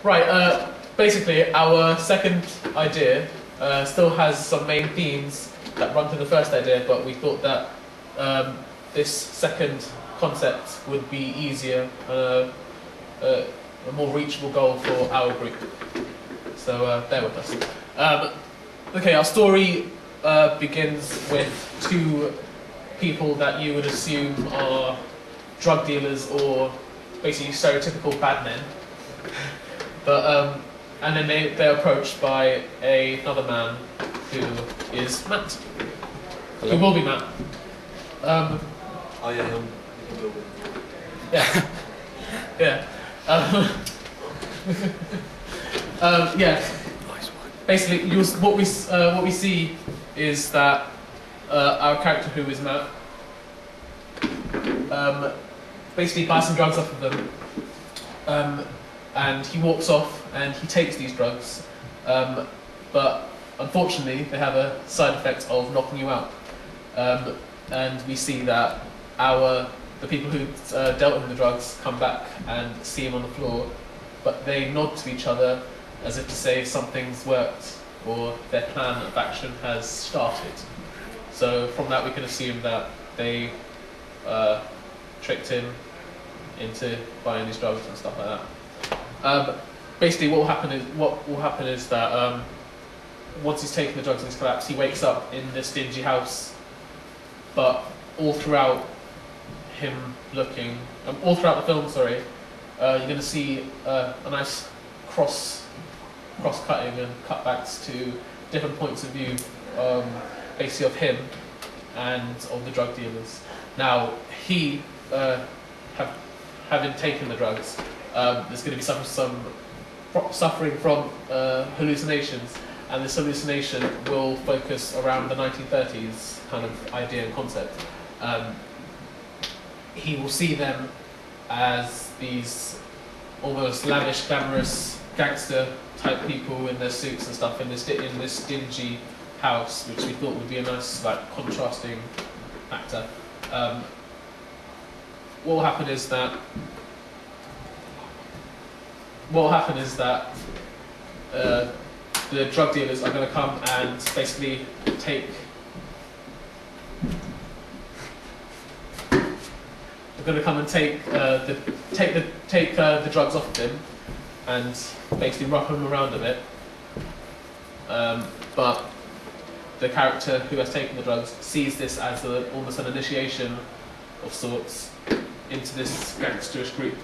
Right, basically our second idea still has some main themes that run through the first idea, but we thought that this second concept would be easier and a more reachable goal for our group. So bear with us. Okay, our story begins with two people that you would assume are drug dealers or basically stereotypical bad men. But and then they're approached by another man who is Matt. Hello. Who will be Matt. Oh yeah, he'll be. Yeah. Yeah. Yeah. Nice one. Basically, what we see is that our character, who is Matt, basically buys some drugs off of them, and he walks off and he takes these drugs, but unfortunately they have a side effect of knocking you out, and we see that the people who dealt him the drugs come back and see him on the floor, but they nod to each other as if to say something's worked or their plan of action has started. So from that we can assume that they tricked him into buying these drugs and stuff like that. Basically what will happen is that once he's taken the drugs and he's collapsed, he wakes up in this dingy house, but all throughout the film, you're going to see a nice cross-cutting and cutbacks to different points of view, basically of him and of the drug dealers. Now, he, having taken the drugs, is going to be suffering from hallucinations, and this hallucination will focus around the 1930s kind of idea and concept. He will see them as these almost lavish, glamorous gangster type people in their suits and stuff in this dingy house, which we thought would be a nice, contrasting factor. What will happen is that the drug dealers are going to come and basically take the drugs off of him and basically rough him around a bit. But the character who has taken the drugs sees this as almost an initiation of sorts into this gangsterish group,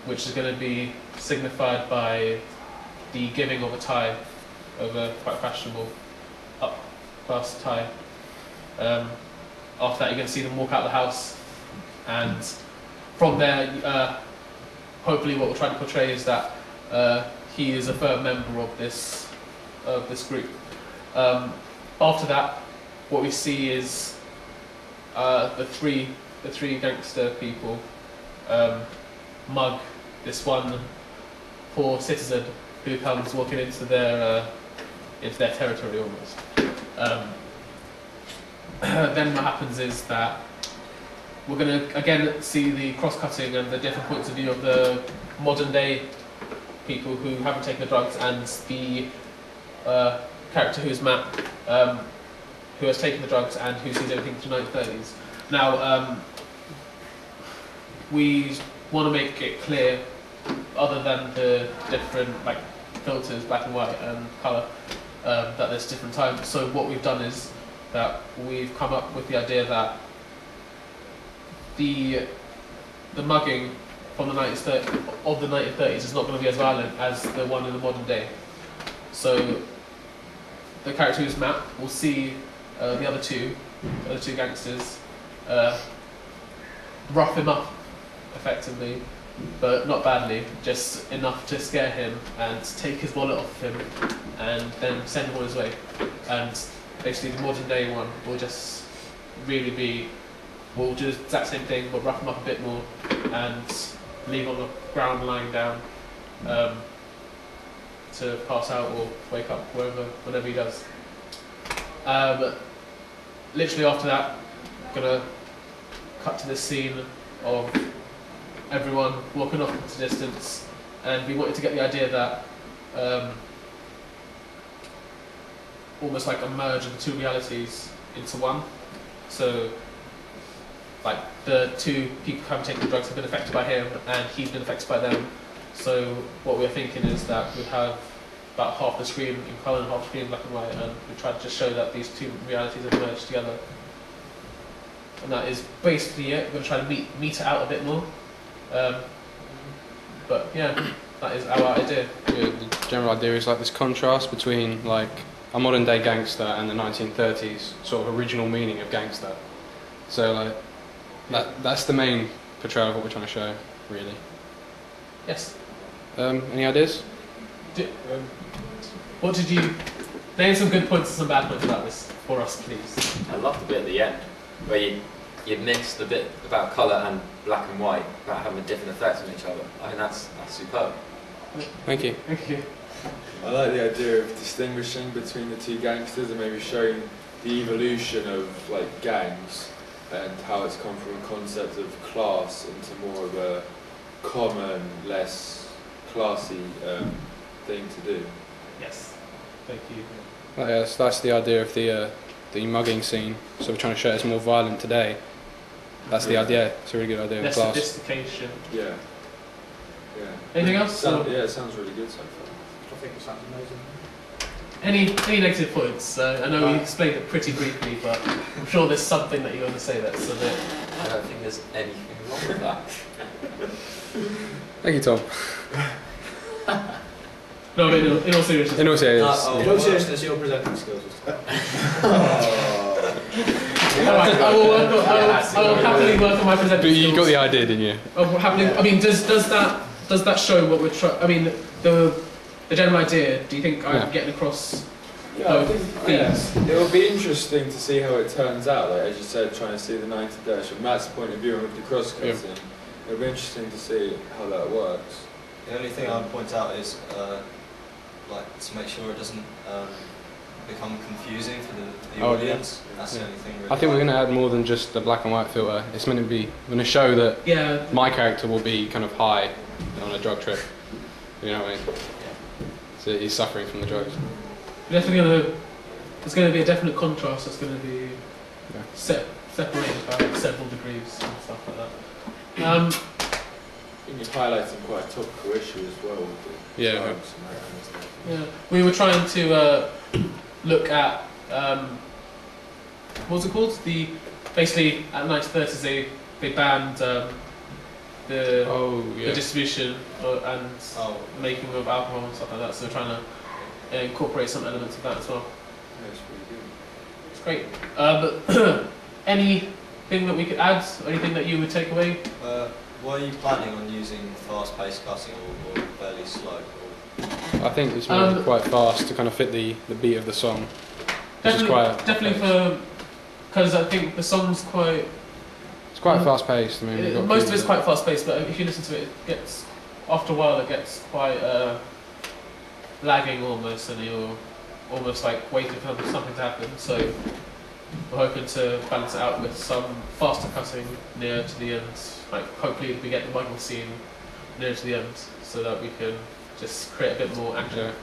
which is going to be signified by the giving of a tie, of a quite fashionable up-class tie. After that, you're going to see them walk out of the house, and from there, hopefully, what we're trying to portray is that he is a firm member of this group. After that, what we see is the three gangster people mug this one poor citizen who comes walking into their territory almost. Then what happens is that we're going to again see the cross-cutting and the different points of view of the modern day people who haven't taken the drugs and the character who is Matt, who has taken the drugs and who sees everything through the 1930s. Now, we want to make it clear, other than the different filters, black and white and colour, that there's different times. So what we've done is that we've come up with the idea that the mugging from the 1930s is not going to be as violent as the one in the modern day. So the character who's Matt will see the other two gangsters rough him up effectively, but not badly, just enough to scare him and take his wallet off of him and then send him on his way. And basically the modern day one will just really be, we'll do the exact same thing, but rough him up a bit more and leave on the ground lying down to pass out or wake up, whenever he does. Literally after that, I'm going to cut to this scene of everyone walking off into the distance and we wanted to get the idea that almost like a merge of the two realities into one. So, like the two people who have taken the drugs have been affected by him, and he's been affected by them. So what we're thinking is that we'd have about half the screen in colour and half the screen in black and white, and we tried to show that these two realities have merged together. And that is basically it. We're going to try to meet it out a bit more. But yeah, that is our idea. Yeah, the general idea is like this contrast between like a modern day gangster and the 1930s sort of original meaning of gangster. So like that's the main portrayal of what we're trying to show, really. Yes. Any ideas? What did you... Name some good points and some bad points about this for us, please. I love the bit at the end where you mix the bit about colour and black and white, about having different effects on each other. I think that's superb. Thank you. Thank you. I like the idea of distinguishing between the two gangsters and maybe showing the evolution of like gangs and how it's come from a concept of class into more of a common, less classy thing to do. Yes. Thank you. Well, yes, that's the idea of the mugging scene. So we're trying to show it's more violent today. That's the idea. It's a really good idea of Less class. sophistication. Yeah. Yeah. Anything else? Yeah, it sounds really good so far. I think it sounds amazing. Any negative points? I know we explained it pretty briefly, but I'm sure there's something that you want to say that's a bit... I don't think there's anything wrong with that. Thank you, Tom. No, but in all seriousness. In all seriousness. In all seriousness, your presenting skills. Alright, I will happily work on my presenting But you got skills. the idea, didn't you? I will happily, I mean, does that show what we're trying... I mean, the general idea, do you think I'm getting across Yeah, I both think themes? it will be interesting to see how it turns out. Like as you said, trying to see the 90-dash from Matt's point of view and with the cross-cutting. It'll be interesting to see how that works. The only thing I would point out is like to make sure it doesn't become confusing for the audience. That's the only thing. Really. I think we're going to add more than just the black and white filter. It's meant to be, we're going to show that my character will be kind of high on a drug trip. You know what I mean? So he's suffering from the drugs. Definitely there's going to be a definite contrast that's going to be separated by like several degrees and stuff like that. I think you're highlighting quite a topical issue as well. With the drugs and that kind of stuff. Yeah, we were trying to look at what was it called? Basically at the 1930s they banned the distribution and making of alcohol and stuff like that. So we're trying to incorporate some elements of that as well. Yeah, it's really good. It's great. Anything that we could add? Anything that you would take away? Were you planning on using fast-paced cutting or fairly slow? I think it's maybe quite fast to kind of fit the beat of the song. Definitely because I think the song's quite... It's quite fast-paced. I mean, most of it's quite fast-paced, but if you listen to it, it gets... After a while it gets quite lagging almost, and you're almost like waiting for something to happen. So we're hoping to balance it out with some faster cutting near to the end. Like hopefully we get the mugging scene near to the end, so that we can just create a bit more action.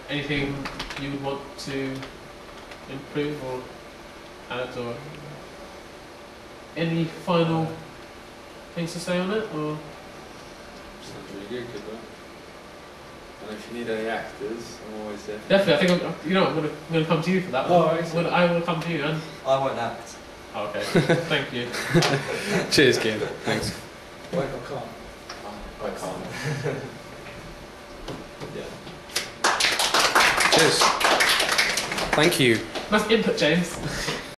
Anything you would want to improve or add, or any final things to say on it? Or Sounds really good, Cooper. And if you need any actors, I'm always there. definitely, I think I'm going to come to you for that one. I will come to you. And I won't act. okay, thank you. Cheers, Kian. Thanks. Wait, I can't. I can't. Cheers. Thank you. Nice input, James.